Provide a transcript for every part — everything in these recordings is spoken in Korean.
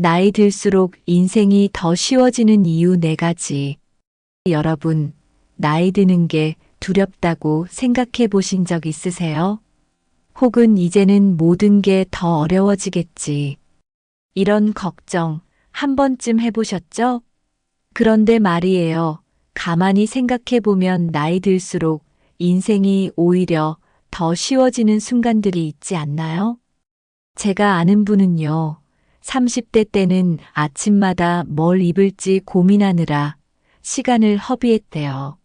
나이 들수록 인생이 더 쉬워지는 이유 4가지. 여러분, 나이 드는 게 두렵다고 생각해 보신 적 있으세요? 혹은 이제는 모든 게 더 어려워지겠지. 이런 걱정 한 번쯤 해보셨죠? 그런데 말이에요. 가만히 생각해 보면 나이 들수록 인생이 오히려 더 쉬워지는 순간들이 있지 않나요? 제가 아는 분은요. 30대 때는 아침마다 뭘 입을지 고민하느라 시간을 허비했대요.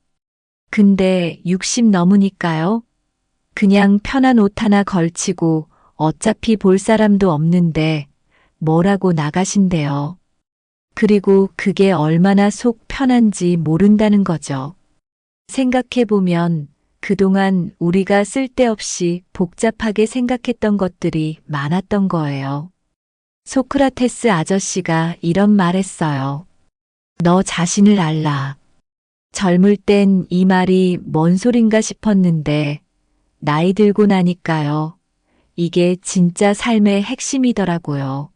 근데 60 넘으니까요. 그냥 편한 옷 하나 걸치고 어차피 볼 사람도 없는데 뭐라고 나가신대요. 그리고 그게 얼마나 속 편한지 모른다는 거죠. 생각해보면 그동안 우리가 쓸데없이 복잡하게 생각했던 것들이 많았던 거예요. 소크라테스 아저씨가 이런 말 했어요. 너 자신을 알라. 젊을 땐 이 말이 뭔 소린가 싶었는데 나이 들고 나니까요. 이게 진짜 삶의 핵심이더라고요.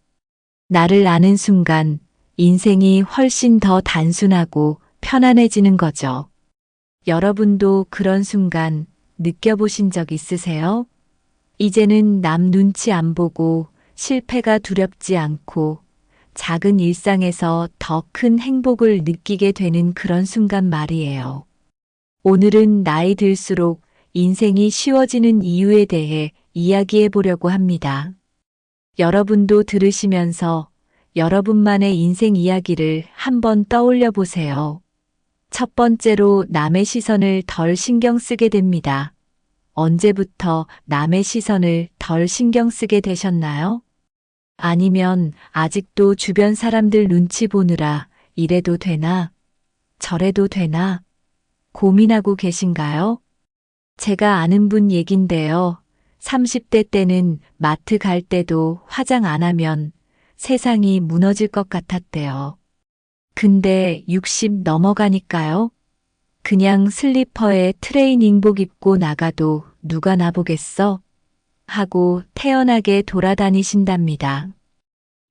나를 아는 순간 인생이 훨씬 더 단순하고 편안해지는 거죠. 여러분도 그런 순간 느껴보신 적 있으세요? 이제는 남 눈치 안 보고 실패가 두렵지 않고 작은 일상에서 더 큰 행복을 느끼게 되는 그런 순간 말이에요. 오늘은 나이 들수록 인생이 쉬워지는 이유에 대해 이야기해 보려고 합니다. 여러분도 들으시면서 여러분만의 인생 이야기를 한번 떠올려 보세요. 첫 번째로 남의 시선을 덜 신경 쓰게 됩니다. 언제부터 남의 시선을 덜 신경 쓰게 되셨나요? 아니면 아직도 주변 사람들 눈치 보느라 이래도 되나, 저래도 되나 고민하고 계신가요? 제가 아는 분 얘긴데요. 30대 때는 마트 갈 때도 화장 안 하면 세상이 무너질 것 같았대요. 근데 60 넘어가니까요. 그냥 슬리퍼에 트레이닝복 입고 나가도 누가 나보겠어? 하고 태연하게 돌아다니신답니다.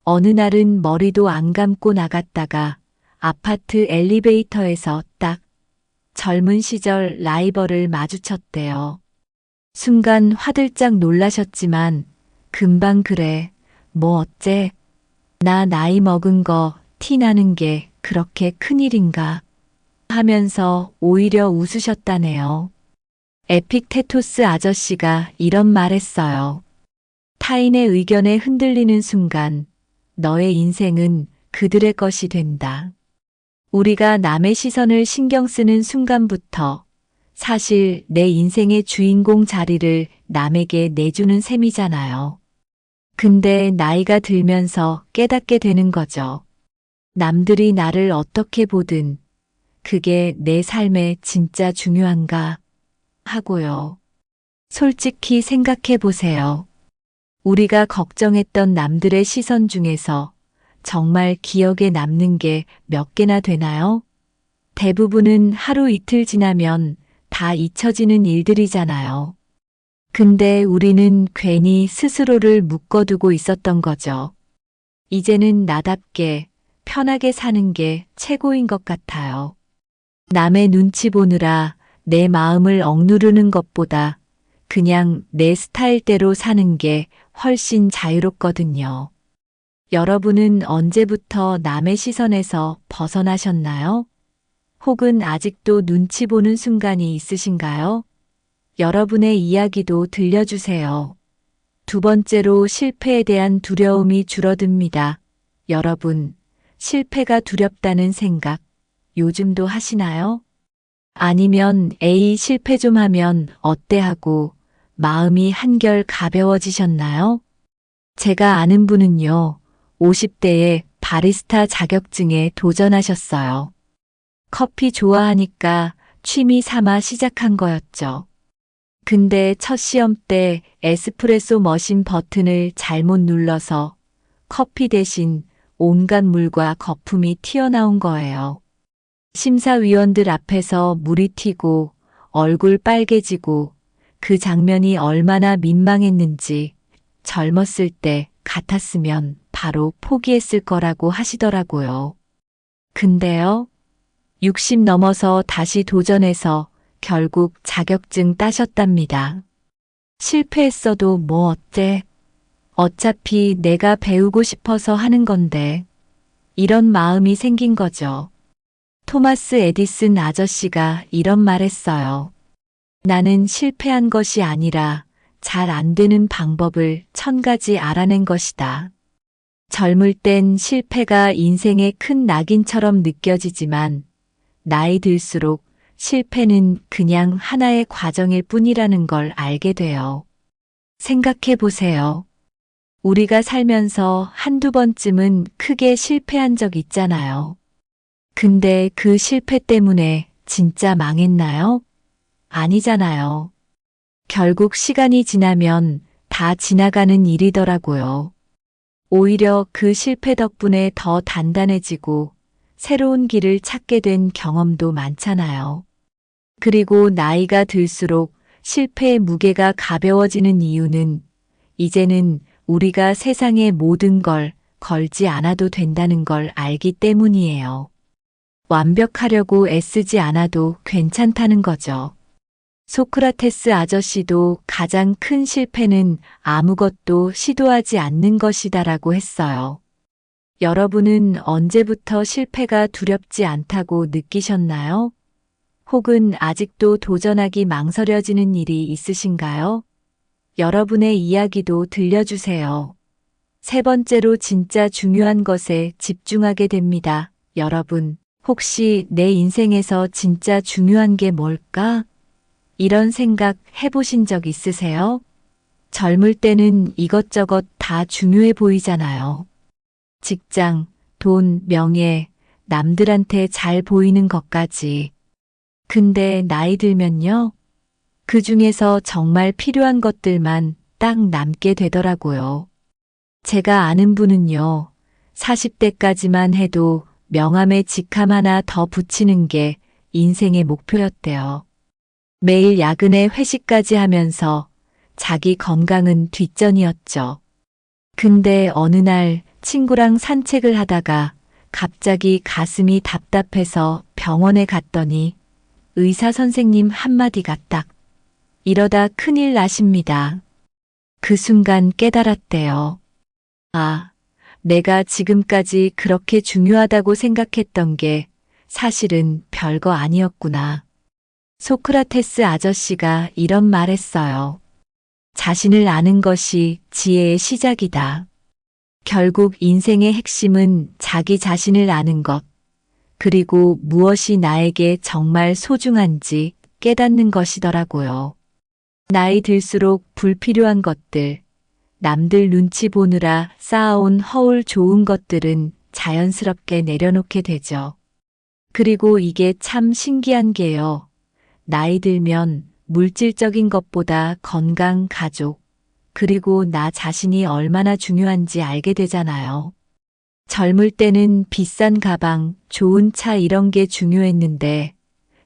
어느 날은 머리도 안 감고 나갔다가 아파트 엘리베이터에서 딱 젊은 시절 라이벌을 마주쳤대요. 순간 화들짝 놀라셨지만 금방 그래, 뭐 어째? 나 나이 먹은 거 티 나는 게 그렇게 큰일인가? 하면서 오히려 웃으셨다네요. 에픽테토스 아저씨가 이런 말했어요. 타인의 의견에 흔들리는 순간 너의 인생은 그들의 것이 된다. 우리가 남의 시선을 신경 쓰는 순간부터 사실 내 인생의 주인공 자리를 남에게 내주는 셈이잖아요. 근데 나이가 들면서 깨닫게 되는 거죠. 남들이 나를 어떻게 보든 그게 내 삶에 진짜 중요한가 하고요. 솔직히 생각해 보세요. 우리가 걱정했던 남들의 시선 중에서 정말 기억에 남는 게 몇 개나 되나요? 대부분은 하루 이틀 지나면 다 잊혀지는 일들이잖아요. 근데 우리는 괜히 스스로를 묶어두고 있었던 거죠. 이제는 나답게 편하게 사는 게 최고인 것 같아요. 남의 눈치 보느라 내 마음을 억누르는 것보다 그냥 내 스타일대로 사는 게 훨씬 자유롭거든요. 여러분은 언제부터 남의 시선에서 벗어나셨나요? 혹은 아직도 눈치 보는 순간이 있으신가요? 여러분의 이야기도 들려주세요. 두 번째로 실패에 대한 두려움이 줄어듭니다. 여러분, 실패가 두렵다는 생각 요즘도 하시나요? 아니면 에이 실패 좀 하면 어때 하고 마음이 한결 가벼워지셨나요? 제가 아는 분은요, 50대에 바리스타 자격증에 도전하셨어요. 커피 좋아하니까 취미 삼아 시작한 거였죠. 근데 첫 시험 때 에스프레소 머신 버튼을 잘못 눌러서 커피 대신 온갖 물과 거품이 튀어나온 거예요. 심사위원들 앞에서 물이 튀고 얼굴 빨개지고 그 장면이 얼마나 민망했는지 젊었을 때 같았으면 바로 포기했을 거라고 하시더라고요. 근데요, 60 넘어서 다시 도전해서 결국 자격증 따셨답니다. 실패했어도 뭐 어때? 어차피 내가 배우고 싶어서 하는 건데. 이런 마음이 생긴 거죠. 토마스 에디슨 아저씨가 이런 말 했어요. 나는 실패한 것이 아니라 잘 안 되는 방법을 1000가지 알아낸 것이다. 젊을 땐 실패가 인생의 큰 낙인처럼 느껴지지만 나이 들수록 실패는 그냥 하나의 과정일 뿐이라는 걸 알게 돼요. 생각해 보세요. 우리가 살면서 한두 번쯤은 크게 실패한 적 있잖아요. 근데 그 실패 때문에 진짜 망했나요? 아니잖아요. 결국 시간이 지나면 다 지나가는 일이더라고요. 오히려 그 실패 덕분에 더 단단해지고 새로운 길을 찾게 된 경험도 많잖아요. 그리고 나이가 들수록 실패의 무게가 가벼워지는 이유는 이제는 우리가 세상의 모든 걸 걸지 않아도 된다는 걸 알기 때문이에요. 완벽하려고 애쓰지 않아도 괜찮다는 거죠. 소크라테스 아저씨도 가장 큰 실패는 아무것도 시도하지 않는 것이다라고 했어요. 여러분은 언제부터 실패가 두렵지 않다고 느끼셨나요? 혹은 아직도 도전하기 망설여지는 일이 있으신가요? 여러분의 이야기도 들려주세요. 세 번째로 진짜 중요한 것에 집중하게 됩니다. 여러분, 혹시 내 인생에서 진짜 중요한 게 뭘까? 이런 생각 해보신 적 있으세요? 젊을 때는 이것저것 다 중요해 보이잖아요. 직장, 돈, 명예, 남들한테 잘 보이는 것까지. 근데 나이 들면요? 그 중에서 정말 필요한 것들만 딱 남게 되더라고요. 제가 아는 분은요, 40대까지만 해도 명함에 직함 하나 더 붙이는 게 인생의 목표였대요. 매일 야근에 회식까지 하면서 자기 건강은 뒷전이었죠. 근데 어느 날 친구랑 산책을 하다가 갑자기 가슴이 답답해서 병원에 갔더니 의사 선생님 한마디가 딱 이러다 큰일 나십니다. 그 순간 깨달았대요. 아, 내가 지금까지 그렇게 중요하다고 생각했던 게 사실은 별거 아니었구나. 소크라테스 아저씨가 이런 말 했어요. 자신을 아는 것이 지혜의 시작이다. 결국 인생의 핵심은 자기 자신을 아는 것, 그리고 무엇이 나에게 정말 소중한지 깨닫는 것이더라고요. 나이 들수록 불필요한 것들, 남들 눈치 보느라 쌓아온 허울 좋은 것들은 자연스럽게 내려놓게 되죠. 그리고 이게 참 신기한 게요. 나이 들면 물질적인 것보다 건강, 가족, 그리고 나 자신이 얼마나 중요한지 알게 되잖아요. 젊을 때는 비싼 가방, 좋은 차 이런 게 중요했는데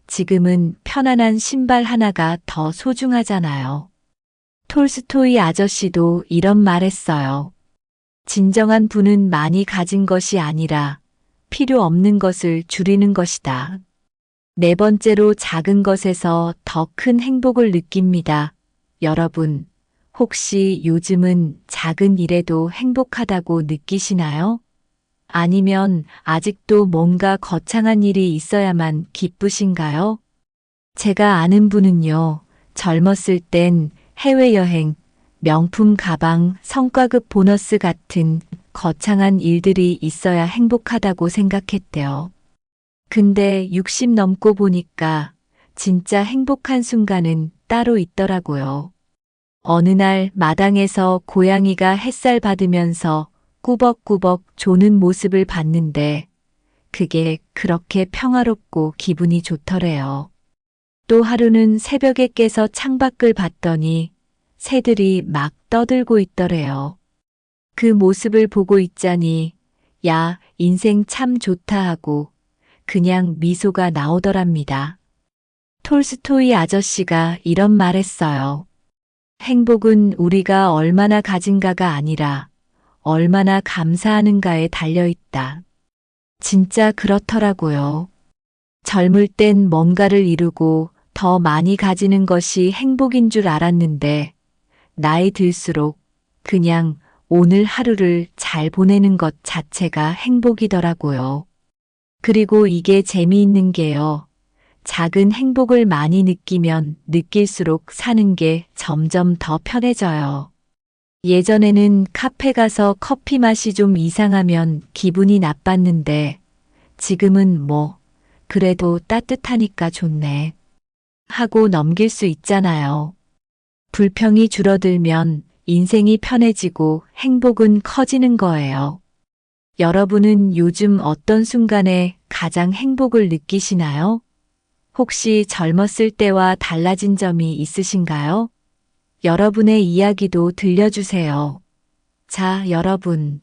지금은 편안한 신발 하나가 더 소중하잖아요. 톨스토이 아저씨도 이런 말 했어요. 진정한 부는 많이 가진 것이 아니라 필요 없는 것을 줄이는 것이다. 네 번째로 작은 것에서 더 큰 행복을 느낍니다. 여러분, 혹시 요즘은 작은 일에도 행복하다고 느끼시나요? 아니면 아직도 뭔가 거창한 일이 있어야만 기쁘신가요? 제가 아는 분은요, 젊었을 땐 해외여행, 명품 가방, 성과급 보너스 같은 거창한 일들이 있어야 행복하다고 생각했대요. 근데 60 넘고 보니까 진짜 행복한 순간은 따로 있더라고요. 어느 날 마당에서 고양이가 햇살 받으면서 꾸벅꾸벅 조는 모습을 봤는데 그게 그렇게 평화롭고 기분이 좋더래요. 또 하루는 새벽에 깨서 창밖을 봤더니 새들이 막 떠들고 있더래요. 그 모습을 보고 있자니 야, 인생 참 좋다 하고 그냥 미소가 나오더랍니다. 톨스토이 아저씨가 이런 말했어요. 행복은 우리가 얼마나 가진가가 아니라 얼마나 감사하는가에 달려있다. 진짜 그렇더라고요. 젊을 땐 뭔가를 이루고 더 많이 가지는 것이 행복인 줄 알았는데, 나이 들수록 그냥 오늘 하루를 잘 보내는 것 자체가 행복이더라고요. 그리고 이게 재미있는 게요. 작은 행복을 많이 느끼면 느낄수록 사는 게 점점 더 편해져요. 예전에는 카페 가서 커피 맛이 좀 이상하면 기분이 나빴는데 지금은 뭐, 그래도 따뜻하니까 좋네 하고 넘길 수 있잖아요. 불평이 줄어들면 인생이 편해지고 행복은 커지는 거예요. 여러분은 요즘 어떤 순간에 가장 행복을 느끼시나요? 혹시 젊었을 때와 달라진 점이 있으신가요? 여러분의 이야기도 들려주세요. 자, 여러분.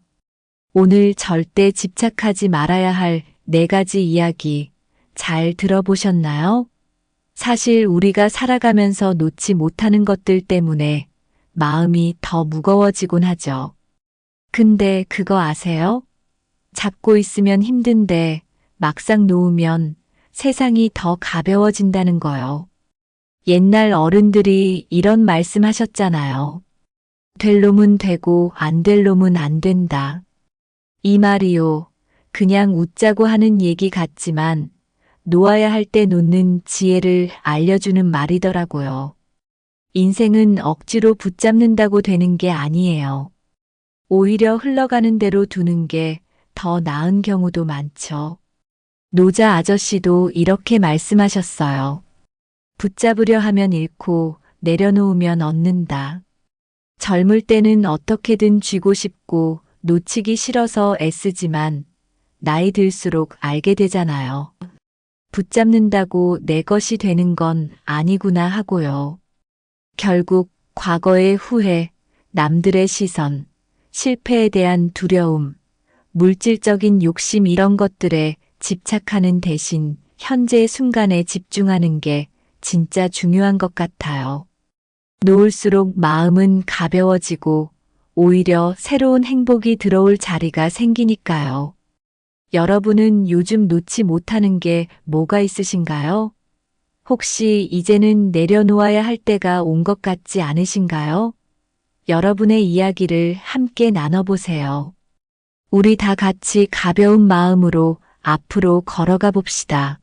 오늘 절대 집착하지 말아야 할 4가지 이야기 잘 들어보셨나요? 사실 우리가 살아가면서 놓지 못하는 것들 때문에 마음이 더 무거워지곤 하죠. 근데 그거 아세요? 잡고 있으면 힘든데 막상 놓으면 세상이 더 가벼워진다는 거요. 옛날 어른들이 이런 말씀하셨잖아요. 될 놈은 되고 안 될 놈은 안 된다. 이 말이요. 그냥 웃자고 하는 얘기 같지만 놓아야 할 때 놓는 지혜를 알려주는 말이더라고요. 인생은 억지로 붙잡는다고 되는 게 아니에요. 오히려 흘러가는 대로 두는 게 더 나은 경우도 많죠. 노자 아저씨도 이렇게 말씀하셨어요. 붙잡으려 하면 잃고 내려놓으면 얻는다. 젊을 때는 어떻게든 쥐고 싶고 놓치기 싫어서 애쓰지만 나이 들수록 알게 되잖아요. 붙잡는다고 내 것이 되는 건 아니구나 하고요. 결국 과거의 후회, 남들의 시선, 실패에 대한 두려움, 물질적인 욕심 이런 것들에 집착하는 대신 현재의 순간에 집중하는 게 진짜 중요한 것 같아요. 놓을수록 마음은 가벼워지고 오히려 새로운 행복이 들어올 자리가 생기니까요. 여러분은 요즘 놓지 못하는 게 뭐가 있으신가요? 혹시 이제는 내려놓아야 할 때가 온 것 같지 않으신가요? 여러분의 이야기를 함께 나눠보세요. 우리 다 같이 가벼운 마음으로 앞으로 걸어가 봅시다.